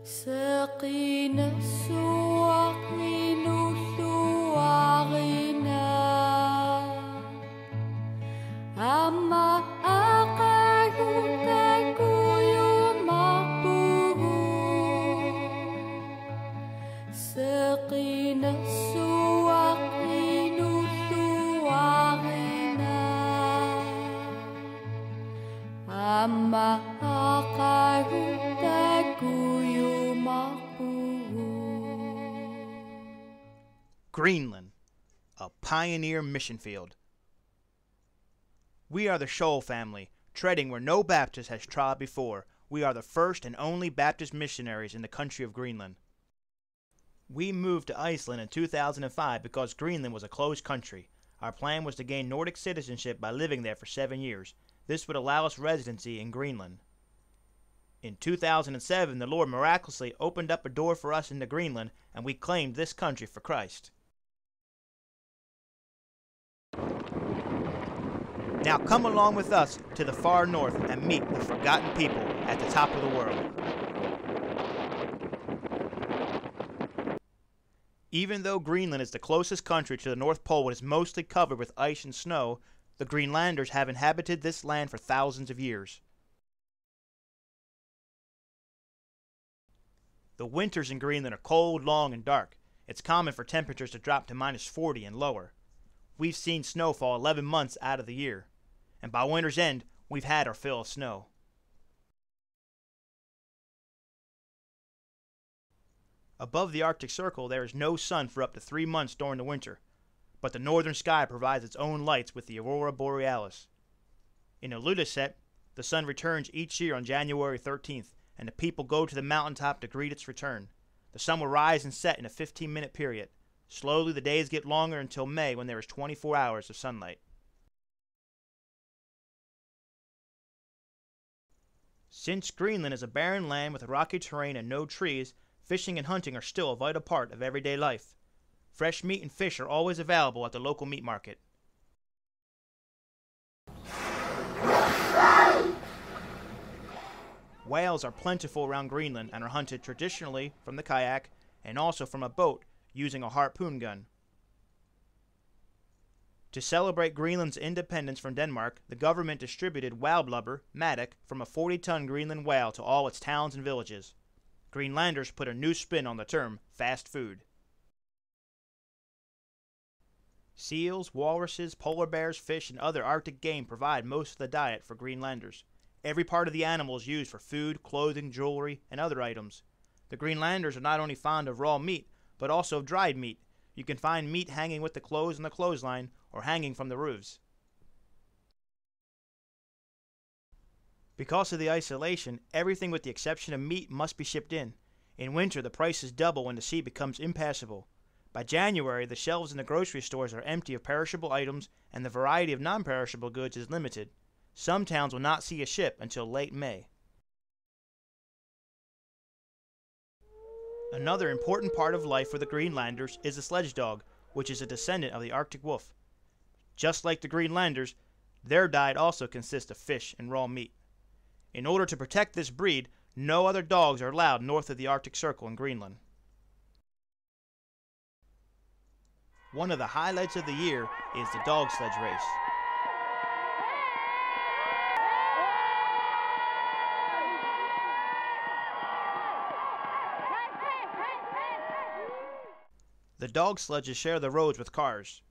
سقينا السواقين ثواغنا أما أقاك يمقبه سقينا السواقين ثواغنا أما أقاك Greenland, a pioneer mission field. We are the Shull family, treading where no Baptist has trod before. We are the first and only Baptist missionaries in the country of Greenland. We moved to Iceland in 2005 because Greenland was a closed country. Our plan was to gain Nordic citizenship by living there for 7 years. This would allow us residency in Greenland. In 2007, the Lord miraculously opened up a door for us into Greenland, and we claimed this country for Christ. Now come along with us to the far north and meet the forgotten people at the top of the world. Even though Greenland is the closest country to the North Pole and is mostly covered with ice and snow, the Greenlanders have inhabited this land for thousands of years. The winters in Greenland are cold, long, and dark. It's common for temperatures to drop to -40 and lower. We've seen snowfall 11 months out of the year, and by winter's end, we've had our fill of snow. Above the Arctic Circle, there is no sun for up to 3 months during the winter, but the northern sky provides its own lights with the aurora borealis. In Ilulissat, the sun returns each year on January 13th, and the people go to the mountaintop to greet its return. The sun will rise and set in a 15-minute period. Slowly, the days get longer until May, when there is 24 hours of sunlight. Since Greenland is a barren land with rocky terrain and no trees, fishing and hunting are still a vital part of everyday life. Fresh meat and fish are always available at the local meat market. Whales are plentiful around Greenland and are hunted traditionally from the kayak and also from a boat using a harpoon gun. To celebrate Greenland's independence from Denmark, the government distributed whale blubber, maddock, from a 40-ton Greenland whale to all its towns and villages. Greenlanders put a new spin on the term fast food. Seals, walruses, polar bears, fish, and other Arctic game provide most of the diet for Greenlanders. Every part of the animal is used for food, clothing, jewelry, and other items. The Greenlanders are not only fond of raw meat, but also of dried meat. You can find meat hanging with the clothes on the clothesline or hanging from the roofs. Because of the isolation, everything with the exception of meat must be shipped in. In winter, the prices double when the sea becomes impassable. By January, the shelves in the grocery stores are empty of perishable items, and the variety of non-perishable goods is limited. Some towns will not see a ship until late May. Another important part of life for the Greenlanders is the sledge dog, which is a descendant of the Arctic wolf. Just like the Greenlanders, their diet also consists of fish and raw meat. In order to protect this breed, no other dogs are allowed north of the Arctic Circle in Greenland. One of the highlights of the year is the dog sledge race. The dog sledges share the roads with cars.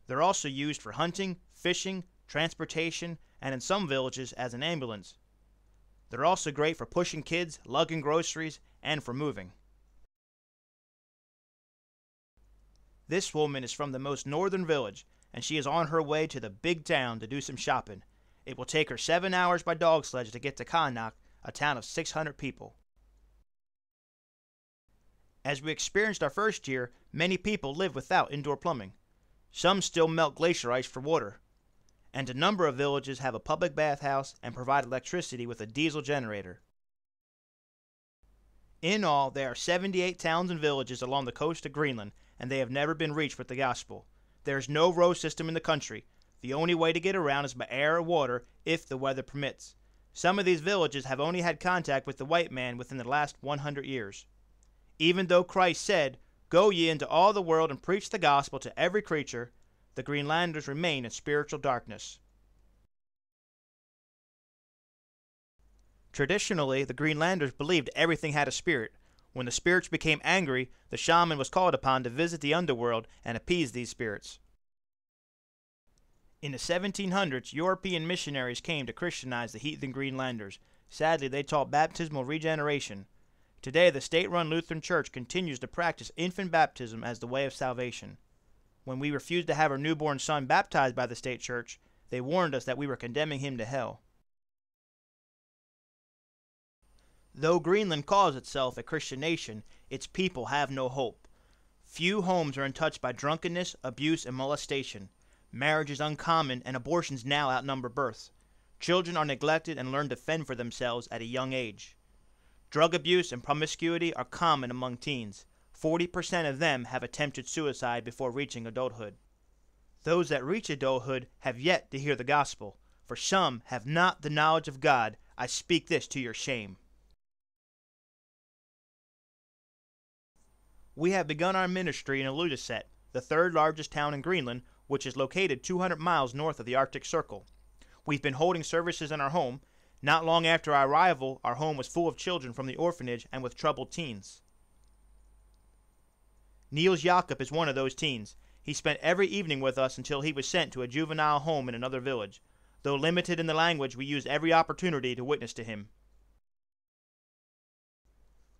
They're also used for hunting, fishing, transportation, and in some villages as an ambulance. They're also great for pushing kids, lugging groceries, and for moving. This woman is from the most northern village, and she is on her way to the big town to do some shopping. It will take her 7 hours by dog sledge to get to Qaanaaq, a town of 600 people. As we experienced our first year, many people live without indoor plumbing. Some still melt glacier ice for water. And a number of villages have a public bathhouse and provide electricity with a diesel generator. In all, there are 78 towns and villages along the coast of Greenland, and they have never been reached with the gospel. There is no road system in the country. The only way to get around is by air or water if the weather permits. Some of these villages have only had contact with the white man within the last 100 years. Even though Christ said, "Go ye into all the world and preach the gospel to every creature," the Greenlanders remain in spiritual darkness. Traditionally, the Greenlanders believed everything had a spirit. When the spirits became angry, the shaman was called upon to visit the underworld and appease these spirits. In the 1700s, European missionaries came to Christianize the heathen Greenlanders. Sadly, they taught baptismal regeneration. Today, the state-run Lutheran Church continues to practice infant baptism as the way of salvation. When we refused to have our newborn son baptized by the state church, they warned us that we were condemning him to hell. Though Greenland calls itself a Christian nation, its people have no hope. Few homes are untouched by drunkenness, abuse, and molestation. Marriage is uncommon, and abortions now outnumber births. Children are neglected and learn to fend for themselves at a young age. Drug abuse and promiscuity are common among teens. 40% of them have attempted suicide before reaching adulthood. Those that reach adulthood have yet to hear the gospel, for some have not the knowledge of God. I speak this to your shame. We have begun our ministry in Ilulissat, the third largest town in Greenland, which is located 200 miles north of the Arctic Circle. We've been holding services in our home. Not long after our arrival, our home was full of children from the orphanage and with troubled teens. Niels Jakob is one of those teens. He spent every evening with us until he was sent to a juvenile home in another village. Though limited in the language, we used every opportunity to witness to him.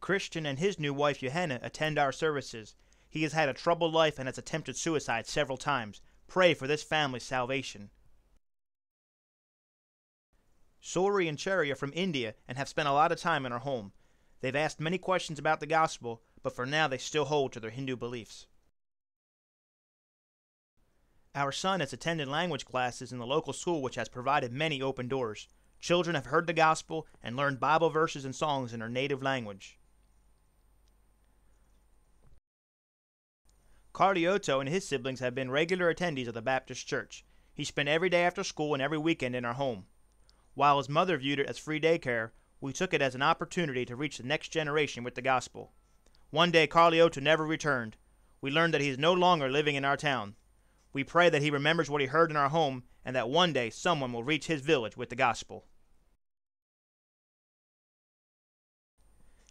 Christian and his new wife Johanna attend our services. He has had a troubled life and has attempted suicide several times. Pray for this family's salvation. Sori and Cherry are from India and have spent a lot of time in our home. They've asked many questions about the gospel, but for now they still hold to their Hindu beliefs. Our son has attended language classes in the local school, which has provided many open doors. Children have heard the gospel and learned Bible verses and songs in their native language. Carlioto and his siblings have been regular attendees of the Baptist church. He spent every day after school and every weekend in our home. While his mother viewed it as free daycare, we took it as an opportunity to reach the next generation with the gospel. One day Carlioto never returned. We learned that he is no longer living in our town. We pray that he remembers what he heard in our home and that one day someone will reach his village with the gospel.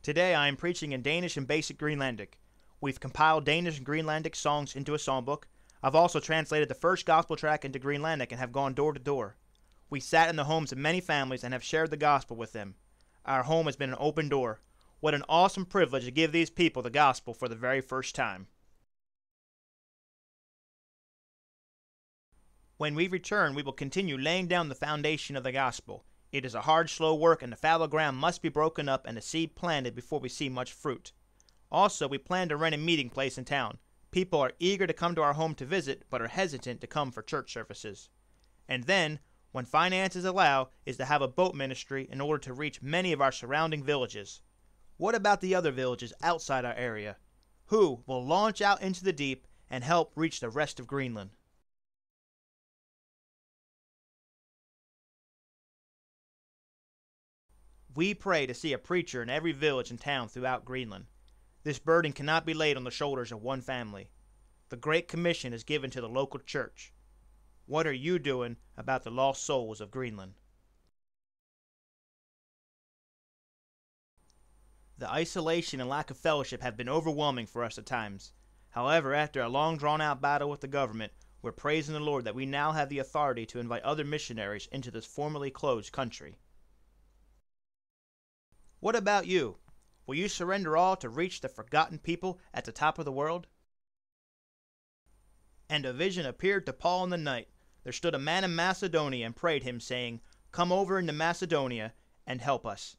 Today I am preaching in Danish and basic Greenlandic. We've compiled Danish and Greenlandic songs into a songbook. I've also translated the first gospel track into Greenlandic and have gone door to door. We sat in the homes of many families and have shared the gospel with them. Our home has been an open door. What an awesome privilege to give these people the gospel for the very first time. When we return, we will continue laying down the foundation of the gospel. It is a hard, slow work, and the fallow ground must be broken up and the seed planted before we see much fruit. Also, we plan to rent a meeting place in town. People are eager to come to our home to visit, but are hesitant to come for church services. And then, when finances allow, is to have a boat ministry in order to reach many of our surrounding villages. What about the other villages outside our area? Who will launch out into the deep and help reach the rest of Greenland? We pray to see a preacher in every village and town throughout Greenland. This burden cannot be laid on the shoulders of one family. The Great Commission is given to the local church. What are you doing about the lost souls of Greenland? The isolation and lack of fellowship have been overwhelming for us at times. However, after a long drawn-out battle with the government, we're praising the Lord that we now have the authority to invite other missionaries into this formerly closed country. What about you? Will you surrender all to reach the forgotten people at the top of the world? And a vision appeared to Paul in the night. There stood a man in Macedonia and prayed him, saying, "Come over into Macedonia and help us."